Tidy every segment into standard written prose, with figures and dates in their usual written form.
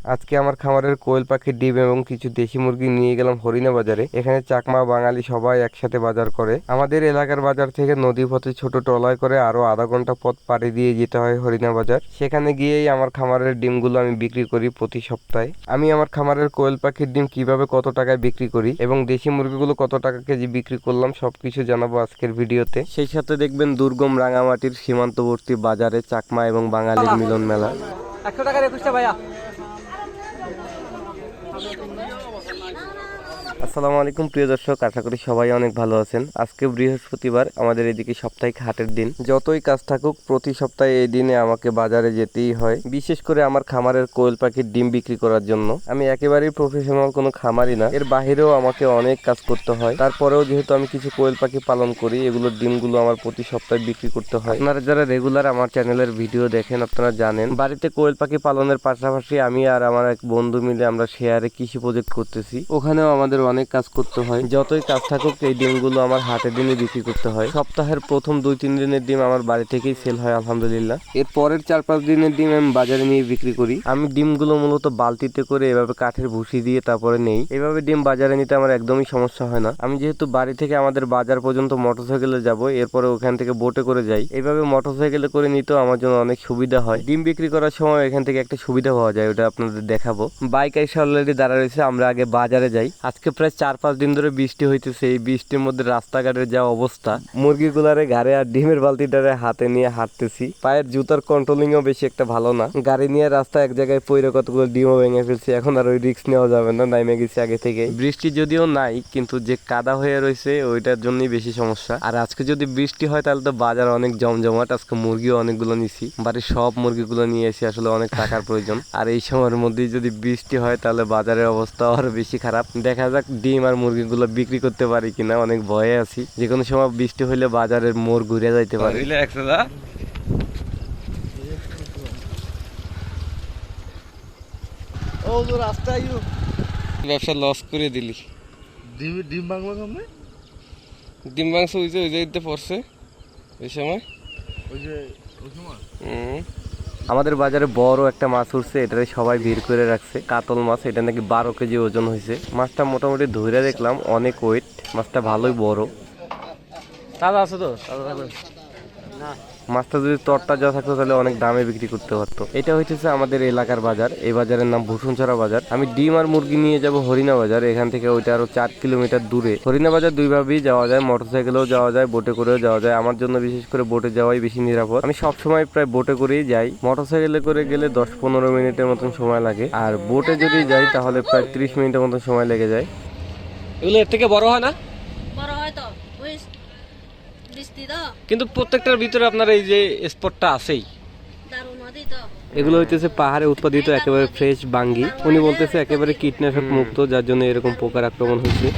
আজকে আমার খামারের কোয়েল পাখির ডিম এবং কিছু দেশি মুরগি নিয়ে গেলাম হরিণা বাজারে। এখানে চাকমা বাঙালি সবাই একসাথে বাজার করে। আমাদের এলাকার বাজার থেকে নদী পথে ছোট ট্রলায় করে আরো আধা ঘন্টা পথ পাড়ি দিয়ে যেতে হয় হরিণা বাজার। সেখানে গিয়েই আমার খামারের ডিমগুলো আমি বিক্রি করি প্রতি সপ্তাহে। আমি আমার খামারের কোয়েল পাখির ডিম কিভাবে কত টাকায় বিক্রি করি এবং দেশি মুরগিগুলো কত টাকা কেজি বিক্রি করলাম সবকিছু জানাবো আজকের ভিডিওতে। সেই সাথে দেখবেন দুর্গম রাঙামাটির সীমান্তবর্তী বাজারে চাকমা এবং বাঙালির মিলন মেলা। 100 টাকার 21টা ভাইয়া। আসসালামু আলাইকুম প্রিয় দর্শক, আশা করি সবাই অনেক ভালো আছেন। আজকে বৃহস্পতিবার, আমাদের এদিকে সাপ্তাহিক হাটের দিন। যতই কাজ থাকুক প্রতি সপ্তাহে এই দিনে আমাকে বাজারে যেতেই হয়, বিশেষ করে আমার খামারের কোয়েল পাখির ডিম বিক্রি করার জন্য। আমি একেবারেই প্রফেশনাল কোনো খামারি না, এর বাহিরেও আমাকে অনেক কাজ করতে হয়। তারপরেও যেহেতু আমি কিছু কোয়েল পাখি পালন করি, এগুলোর ডিমগুলো আমার প্রতি সপ্তাহে বিক্রি করতে হয়। আপনারা যারা রেগুলার আমার চ্যানেলের ভিডিও দেখেন আপনারা জানেন, বাড়িতে কোয়েল পাখি পালনের পাশাপাশি আমি আর আমার এক বন্ধু মিলে আমরা শেয়ারে কৃষি প্রজেক্ট করতেছি। ওখানেও আমাদের অনেক কাজ করতে হয়। যতই কাজ থাকুক এই ডিমগুলো আমার হাটের দিনে বিক্রি করতে হয়। সপ্তাহের প্রথম 2-3 দিনের ডিম আমার বাড়ি থেকেই সেল হয় আলহামদুলিল্লাহ। এর পরের 4-5 দিনের ডিম আমি বাজারে নিয়ে বিক্রি করি। আমি ডিমগুলো মূলত বালতিতে করে এভাবে কাঠের ভুসি দিয়ে তারপরে নেই। এভাবে ডিম বাজারে নিতে আমার একদমই সমস্যা হয় না। আমি যেহেতু বাড়ি থেকে আমাদের বাজার পর্যন্ত মোটরসাইকেলে যাব, এরপরে ওখান থেকে বোটে করে যাই। এইভাবে মোটরসাইকেলে করে নিতেও আমার জন্য অনেক সুবিধা হয়। ডিম বিক্রি করার সময় এখান থেকে একটা সুবিধা পাওয়া যায়, ওটা আপনাদের দেখাবো। বাইক এসে অলরেডি দাঁড়া রয়েছে, আমরা আগে বাজারে যাই। আজকে প্রায় 4-5 দিন ধরে বৃষ্টি হইতেছে। এই বৃষ্টির মধ্যে রাস্তাঘাটের যা অবস্থা, মুরগিগুলারে ঘাড়ে আর ডিমের বালতিটারে হাতে নিয়ে হাঁটতেছি। পায়ের জুতার কন্ট্রোলিংও বেশি একটা ভালো না। গাড়ি নিয়ে রাস্তা এক জায়গায় পইরে কতগুলো ডিমও ভেঙে ফেলছি। এখন আর ওই রিস্ক নেওয়া যাবে না, নাইমে গেছি আগে থেকে। বৃষ্টি যদিও নাই, কিন্তু যে কাদা হয়ে রয়েছে ওইটার জন্যই বেশি সমস্যা। আর আজকে যদি বৃষ্টি হয় তাহলে তো বাজার অনেক জমজমাট। আজকে মুরগিও অনেকগুলো নিছি, বাড়ির সব মুরগিগুলো নিয়ে এসে আসলে অনেক টাকার প্রয়োজন। আর এই সময়ের মধ্যেই যদি বৃষ্টি হয় তাহলে বাজারের অবস্থা আরো বেশি খারাপ। দেখা যাক ডিম আর মুরগিগুলো বিক্রি করতে পারি কিনা, অনেক ভয়ে আছি। যে কোনো সময় বৃষ্টি হইলে বাজারের মোড় ঘুরে যাইতে পারে। ব্যবসা লস করে দিলি। ডিম বাংলা কমে ডিম মাংস ওই যে পড়ছে ওই সময়। আমাদের বাজারে বড় একটা মাছ উঠছে, এটারে সবাই ভিড় করে রাখছে। কাতল মাছ, এটা নাকি 12 কেজি ওজন হয়েছে। মাছটা মোটামুটি ধরে দেখলাম অনেক ওয়েট, মাছটা ভালোই বড়। তাজা আছে তো? তাজা থাকবে না। মাছটা যদি তরতাজা থাকতো তাহলে অনেক দামে বিক্রি করতে পারতো। এটা হইতেছে আমাদের এলাকার বাজার, এই বাজারের নাম ভূষণছড়া বাজার। আমি ডিম আর মুরগি নিয়ে যাব হরিণা বাজার। এখান থেকে ওইটা আরো 4 কিলোমিটার দূরে। হরিণা বাজার দুইভাবেই যাওয়া যায়, মোটরসাইকেলেও যাওয়া যায়, বোটে করেও যাওয়া যায়। আমার জন্য বিশেষ করে বোটে যাওয়াই বেশি নিরাপদ। আমি সবসময় প্রায় বোটে করেই যাই। মোটরসাইকেলে করে গেলে 10-15 মিনিটের মতন সময় লাগে, আর বোটে যদি যাই তাহলে প্রায় 30 মিনিটের মতন সময় লেগে যায়। এগুলো এর থেকে বড় হয় না? বড় হয় তো ওই বৃষ্টি তো, কিন্তু প্রত্যেকটার ভিতরে আপনার এই যে স্পটটা আছেই। দারুণ নদী তো। এগুলো হইতেছে পাহাড়ে উৎপাদিত একেবারে ফ্রেশ বাঙ্গি। উনি বলতেছে একেবারে কীটনাশক মুক্ত, যার জন্য এরকম পোকার আক্রমণ হয়েছে।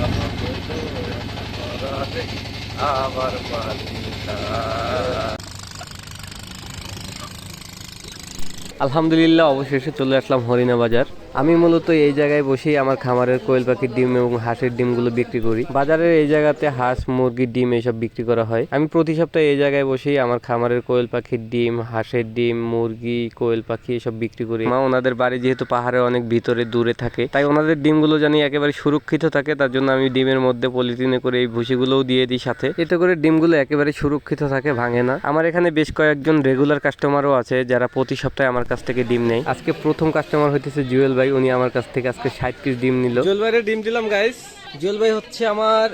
আলহামদুলিল্লাহ অবশেষে চলে আসলাম হরিণা বাজার। আমি মূলত এই জায়গায় বসেই আমার খামারের কোয়েল পাখির ডিম এবং হাঁসের ডিমগুলো বিক্রি করি। বাজারের এই জায়গাতে হাঁস, মুরগির ডিম এইসব বিক্রি করা হয়। আমি প্রতি সপ্তাহে এই জায়গায় বসেই আমার খামারের কোয়েল পাখির ডিম, হাঁসের ডিম, মুরগি, কোয়েল পাখি এসব বিক্রি করি। মা ওনাদের বাড়ি যেহেতু পাহাড়ে অনেক ভিতরে দূরে থাকে, তাই ওনাদের ডিমগুলো জানি একেবারে সুরক্ষিত থাকে। তার জন্য আমি ডিমের মধ্যে পলিথিনে করে এই ভুসিগুলোও দিয়ে দিই সাথে, এতে করে ডিমগুলো একেবারে সুরক্ষিত থাকে, ভাঙে না। আমার এখানে বেশ কয়েকজন রেগুলার কাস্টমারও আছে যারা প্রতি সপ্তাহে আমার কাছ থেকে ডিম নেয়। আজকে প্রথম কাস্টমার হইতেছে জুয়েল ভাই। উনি আমার কাছ থেকে আজকে 60 পিস ডিম নিল। জুয়েল ভাইয়ের ডিম দিলাম গাইস। জুয়েল ভাই হচ্ছে আমার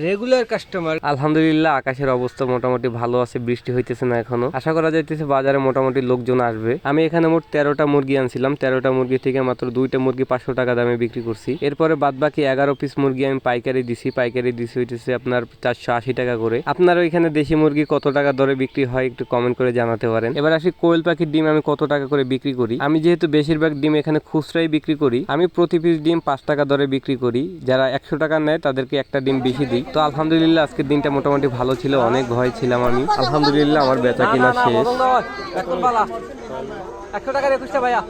রেগুলার কাস্টমার। আলহামদুলিল্লাহ আকাশের অবস্থা মোটামুটি ভালো আছে, বৃষ্টি হইতেছে না এখনো। আশা করা যাইতেছে বাজারে মোটামুটি লোকজন আসবে। আমি এখানে মোট 13টা মুরগি আনছিলাম। 13টা মুরগি থেকে মাত্র 2টা মুরগি 500 টাকা দামে বিক্রি করছি। এরপরে বাদ বাকি 11 পিস মুরগি আমি পাইকারি দিছি। পাইকারি দিছি হইতেছে আপনার 480 টাকা করে। আপনার ওইখানে দেশি মুরগি কত টাকা দরে বিক্রি হয় একটু কমেন্ট করে জানাতে পারেন। এবার আসি কোয়েল পাখির ডিম আমি কত টাকা করে বিক্রি করি। আমি যেহেতু বেশিরভাগ ডিম এখানে খুচরাই বিক্রি করি, আমি প্রতি পিস ডিম 5 টাকা দরে বিক্রি করি। যারা 100 টাকা নেয় তাদেরকে একটা ডিম বেশি দিই। তো আলহামদুলিল্লাহ আজকের দিনটা মোটামুটি ভালো ছিল, অনেক ভয় ছিলাম আমি। আলহামদুলিল্লাহ আমার বেচা কিনা শেষ। 100 টাকার 21টা ভাইয়া।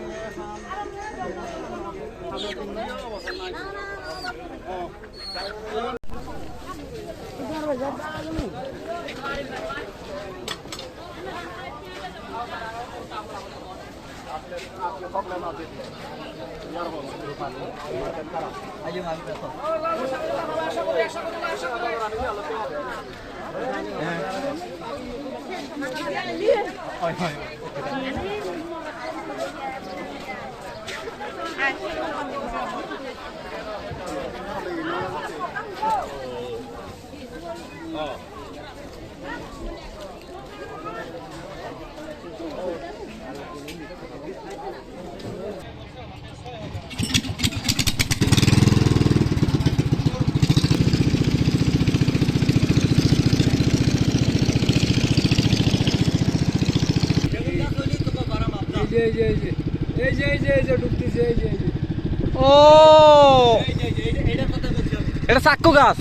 ও এটা চাক্কু গাছ।